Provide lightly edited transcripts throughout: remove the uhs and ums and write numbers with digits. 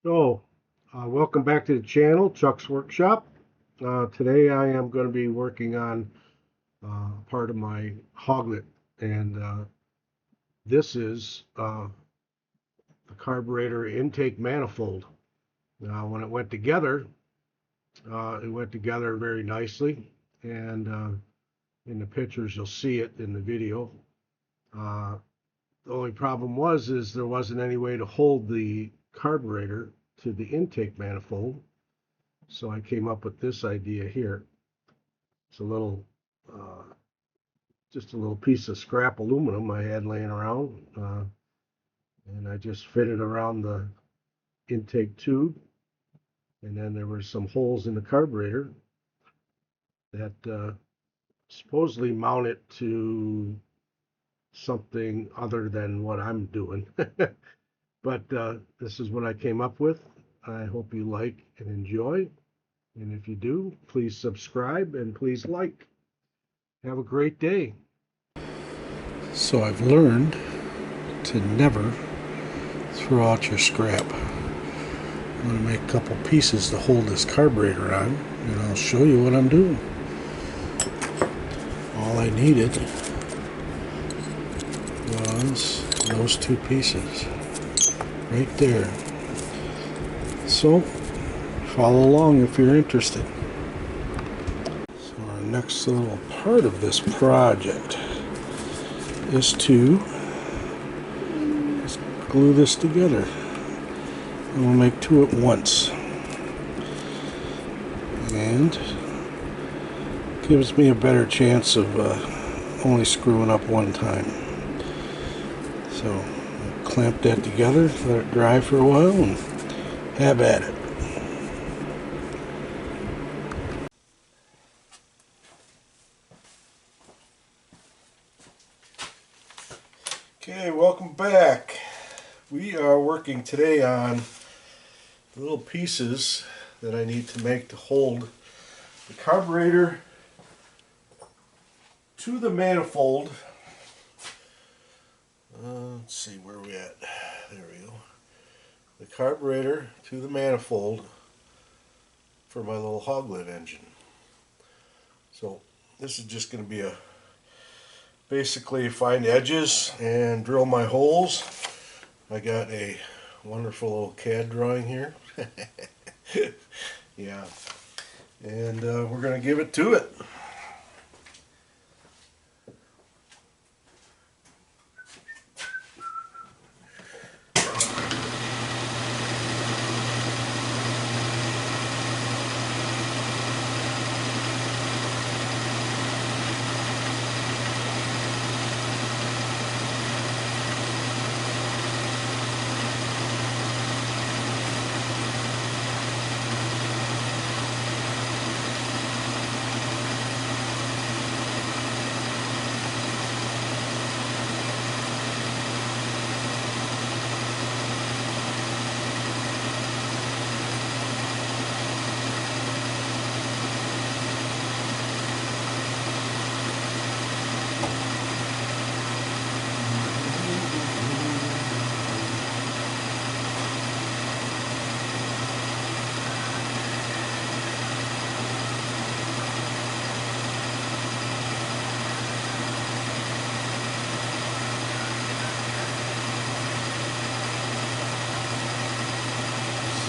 So, welcome back to the channel, Chuck's Workshop. Today I am going to be working on part of my Hoglet, and this is the carburetor intake manifold. Now, when it went together very nicely, and in the pictures you'll see it in the video. Uh, the only problem is there wasn't any way to hold the carburetor to the intake manifold. So I came up with this idea here. It's uh, just a little piece of scrap aluminum I had laying around, and I just fit it around the intake tube. And then there were some holes in the carburetor that supposedly mount it to something other than what I'm doing. But this is what I came up with. I hope you like and enjoy. And if you do, please subscribe and please like. Have a great day. So I've learned to never throw out your scrap. I'm going to make a couple pieces to hold this carburetor on, and I'll show you what I'm doing. All I needed was those two pieces right there. So follow along if you're interested. So our next little part of this project is to glue this together. And we'll make two at once. And gives me a better chance of only screwing up one time. So I'll clamp that together, let it dry for a while, and have at it. Okay, welcome back. We are working today on the little pieces that I need to make to hold the carburetor to the manifold. Let's see where we at. There we go. The carburetor to the manifold for my little Hoglet engine. So this is just going to be basically find edges and drill my holes. I got a wonderful little CAD drawing here. Yeah, and we're going to give it to it.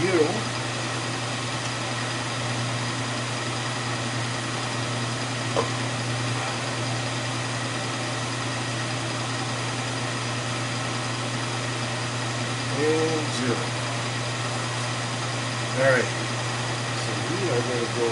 Zero. And zero. Alright, so we are going to go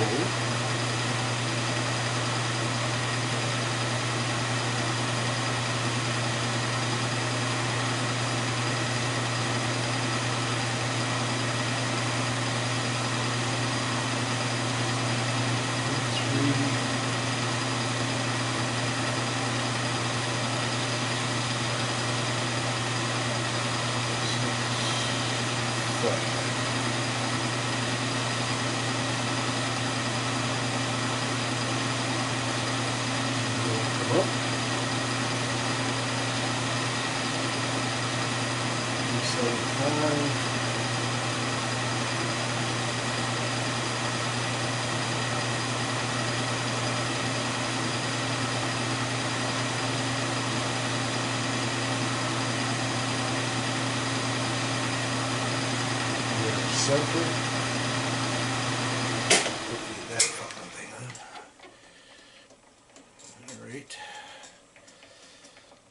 center. Get that fucking thing on. Alright.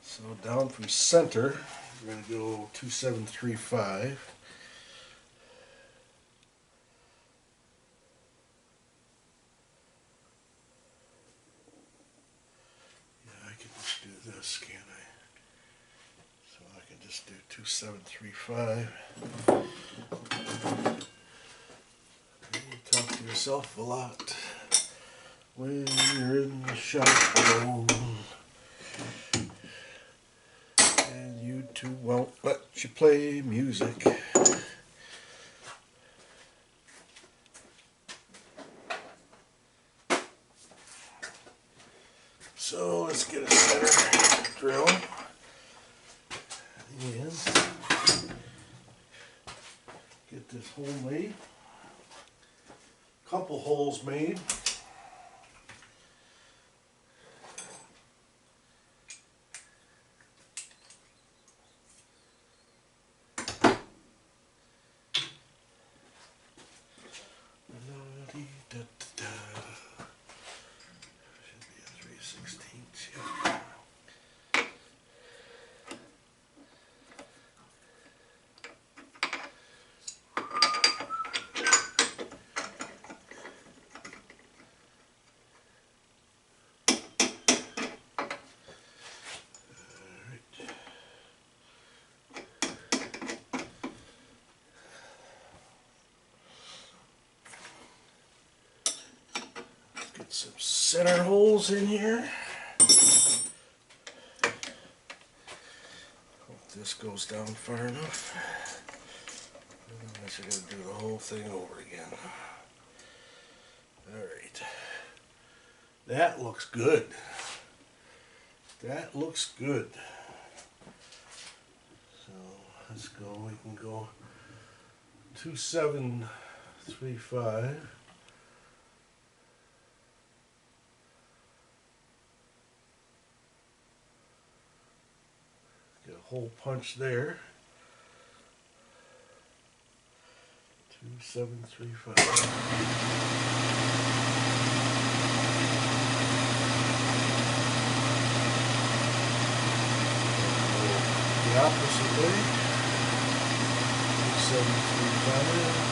So down from center, we're going to go 2735. Yeah, I can just do this, can't I? So I can just do 2735. You talk to yourself a lot when you're in the shop alone. And YouTube won't let you play music. So let's get a center drill and get this hole made. Couple holes made. Should be a 3/16. Yeah. Get some center holes in here. Hope this goes down far enough. Otherwise you're going to do the whole thing over again. Alright. That looks good. That looks good. So let's go. We can go 2735. Get a hole punch there. 2735. The opposite way. 2735.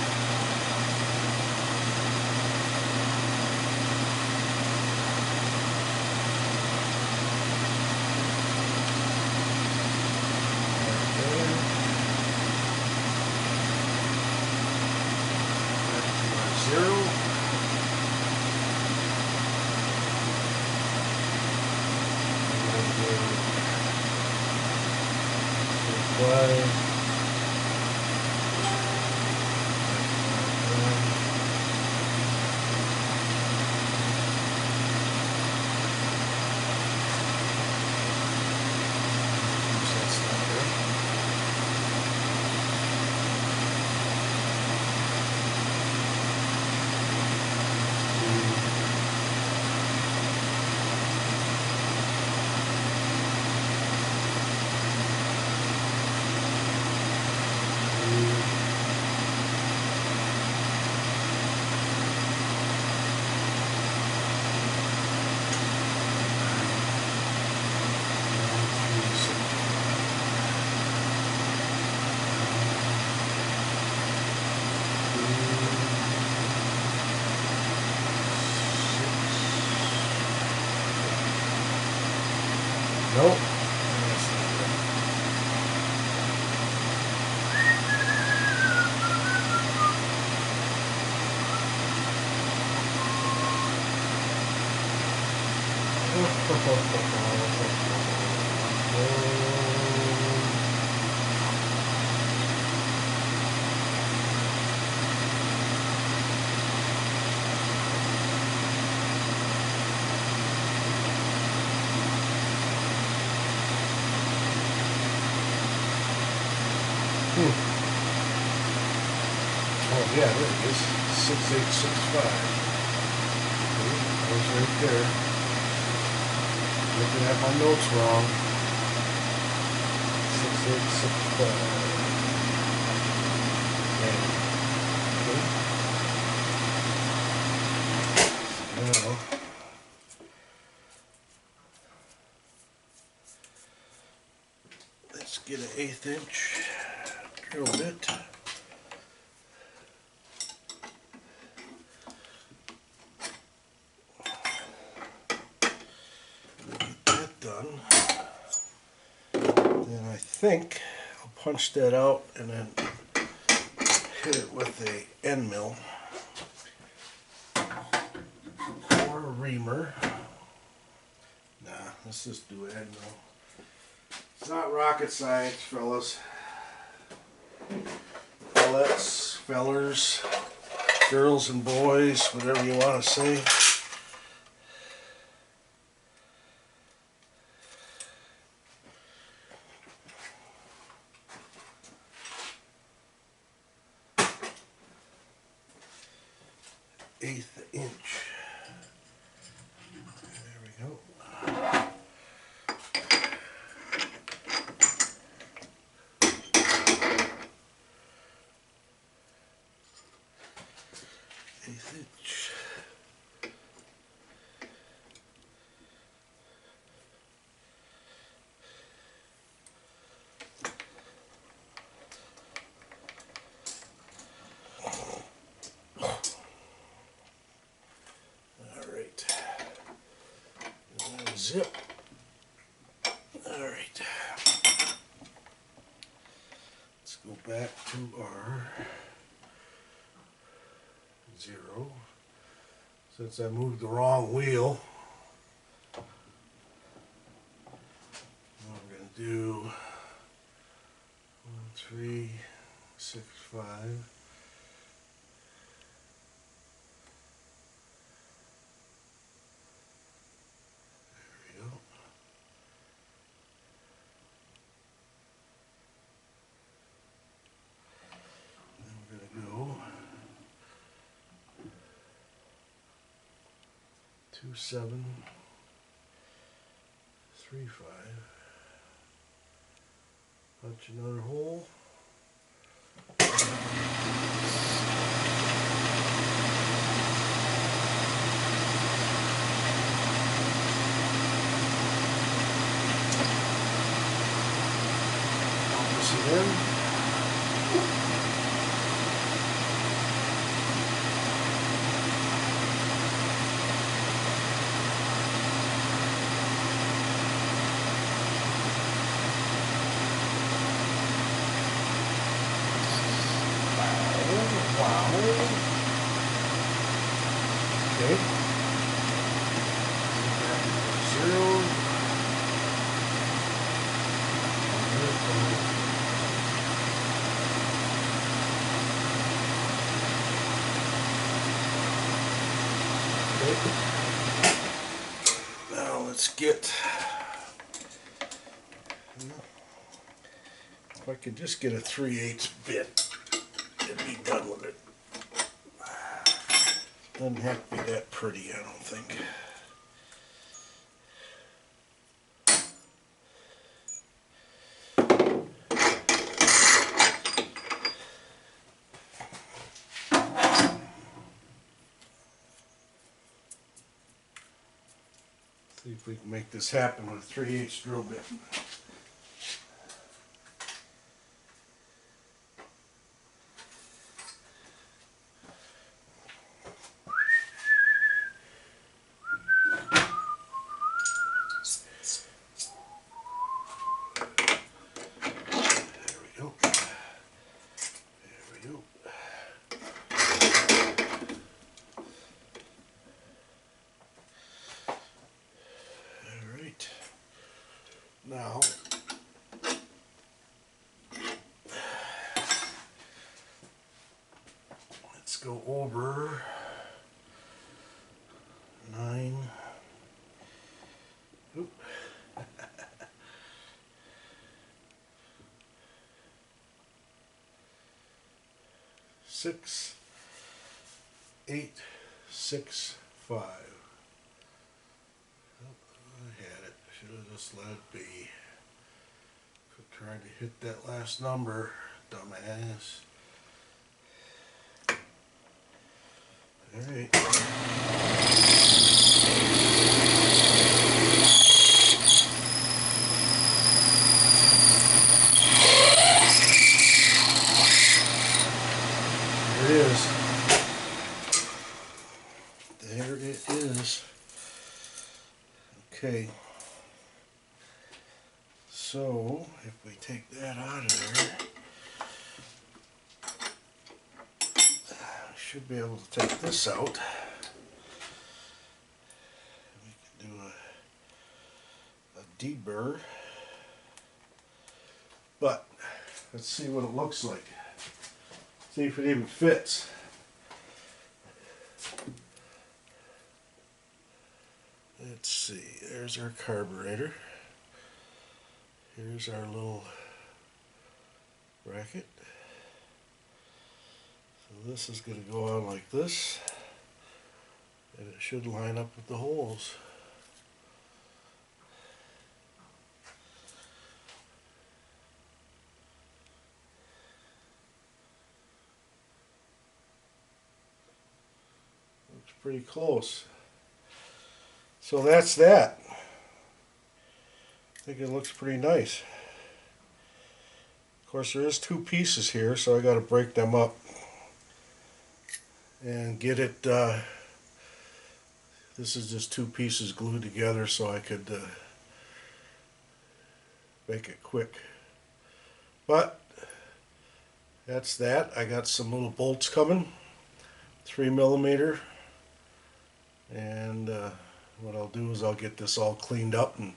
Zero. Nope. Oh yeah, there it is. 6865. That was right there. Looking at my notes wrong. 6865. 1/8" drill bit. Get that done. Then I think I'll punch that out and then hit it with a end mill or a reamer. Nah, let's just do an end mill. It's not rocket science, fellas. Fellets, fellers, girls and boys, whatever you want to say. Eighth inch. There we go. Eighth inch. Zip. Alright. Let's go back to our 0. Since I moved the wrong wheel, I'm going to do 1, 3, 6, 5. Go 2, 7, 3, 5. Punch another hole. Opposite end. Okay. 0. Okay. Now let's get, if I could just get a 3/8 bit, it'd be done with it. Doesn't have to be that pretty, I don't think. See if we can make this happen with a 3/8 drill bit. Now, let's go over 9. Oop. 6, 8, 6, 5. I had it. Should have just let it be. Trying to hit that last number, dumbass. Alright. it is. There it is. Okay. So, if we take that out of there, I should be able to take this out. We can do a deburr. But, let's see what it looks like. See if it even fits. Let's see, there's our carburetor. Here's our little bracket. So this is going to go on like this, and it should line up with the holes. Looks pretty close. So that's that. I think it looks pretty nice. Of course, there is two pieces here, so I got to break them up and get it. This is just two pieces glued together, so I could make it quick. But that's that. I got some little bolts coming, 3mm, and what I'll do is I'll get this all cleaned up and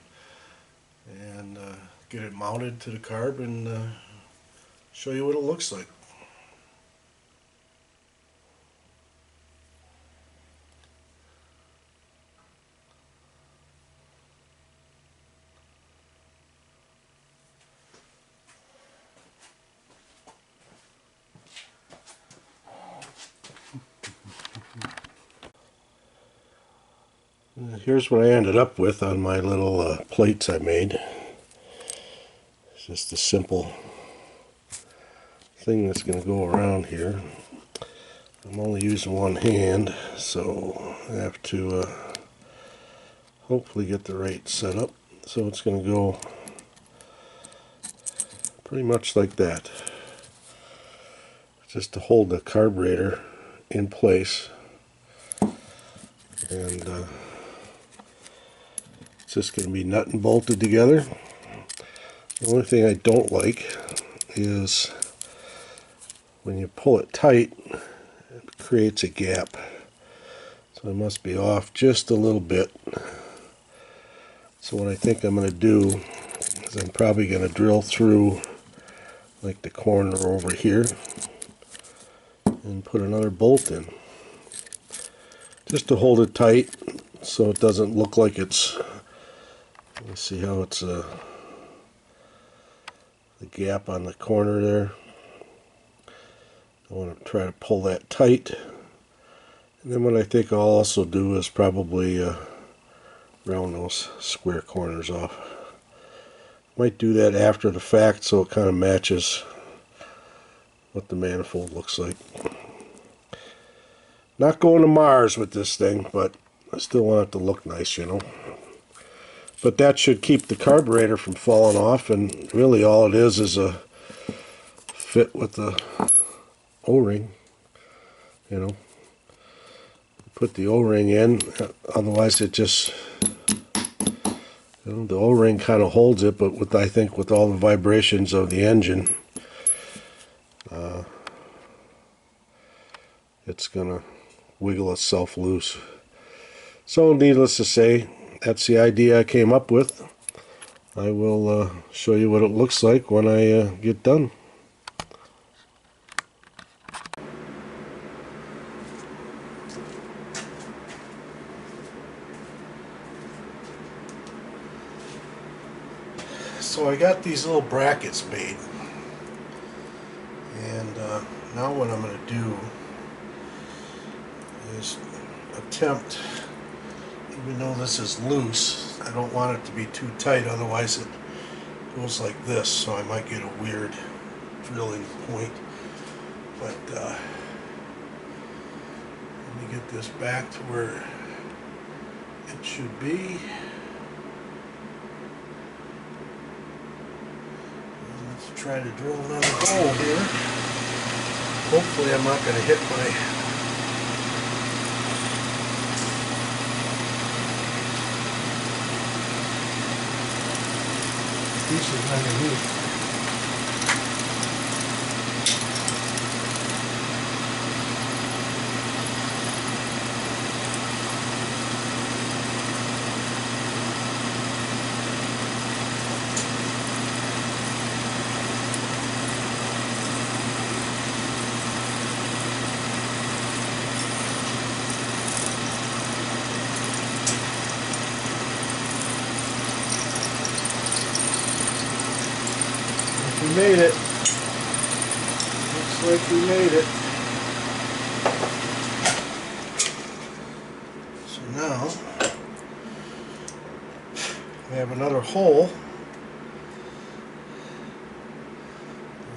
get it mounted to the carb and show you what it looks like. Here's what I ended up with on my little plates I made. It's just a simple thing that's going to go around here. I'm only using one hand, so I have to hopefully get the right setup. So it's going to go pretty much like that, just to hold the carburetor in place. And it's just going to be nut and bolted together. The only thing I don't like is when you pull it tight, it creates a gap. So I must be off just a little bit. So what I think I'm going to do is I'm probably going to drill through like the corner over here and put another bolt in, just to hold it tight so it doesn't look like it's, let's see how it's the gap on the corner there. I want to try to pull that tight. And then what I think I'll also do is probably round those square corners off. Might do that after the fact so it kind of matches what the manifold looks like. Not going to Mars with this thing, but I still want it to look nice, you know. But that should keep the carburetor from falling off, and really all it is a fit with the O-ring, you know. Put the O-ring in, otherwise it just, you know, the O-ring kind of holds it, but with, I think with all the vibrations of the engine, it's gonna wiggle itself loose. So needless to say, that's the idea I came up with. I will show you what it looks like when I get done. So I got these little brackets made, and now what I'm going to do is attempt, even though this is loose, I don't want it to be too tight, otherwise it goes like this, so I might get a weird drilling point. But let me get this back to where it should be. Let's try to drill another hole here. Hopefully I'm not going to hit my pieces underneath. We made it. Looks like we made it. So now we have another hole.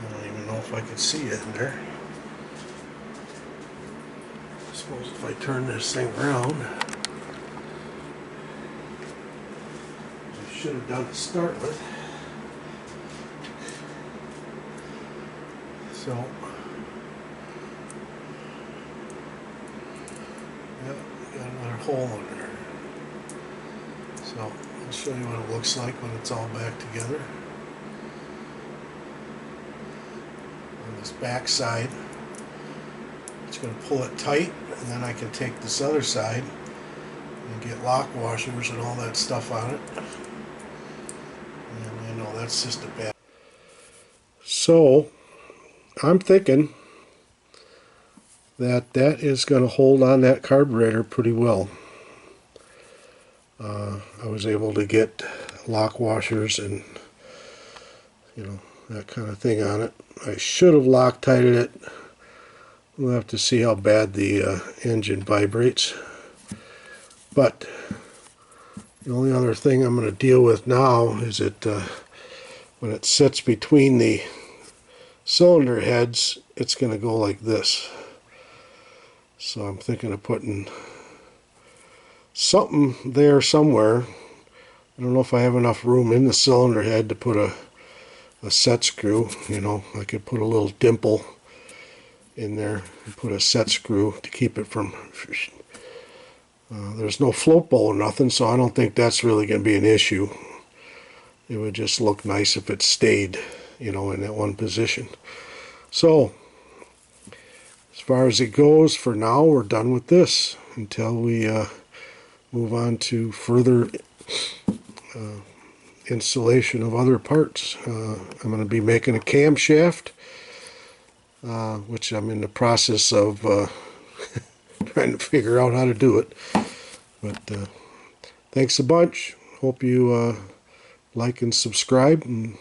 I don't even know if I can see it in there. I suppose if I turn this thing around, I should have done to start with. So, yep, got another hole in there. So, I'll show you what it looks like when it's all back together. On this back side, it's going to pull it tight, and then I can take this other side and get lock washers and all that stuff on it. And I know that's just a bad. So, I'm thinking that that is going to hold on that carburetor pretty well. I was able to get lock washers and, you know, that kind of thing on it. I should have Loctited it. We'll have to see how bad the engine vibrates. But the only other thing I'm going to deal with now is that when it sits between the cylinder heads, it's going to go like this. So I'm thinking of putting something there somewhere. I don't know if I have enough room in the cylinder head to put a set screw. You know, I could put a little dimple in there and put a set screw to keep it from there's no float bowl or nothing, so I don't think that's really going to be an issue. It would just look nice if it stayed, you know, in that one position. So as far as it goes, for now we're done with this until we move on to further installation of other parts. I'm going to be making a camshaft, which I'm in the process of trying to figure out how to do it. But thanks a bunch. Hope you like and subscribe, and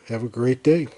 have a great day.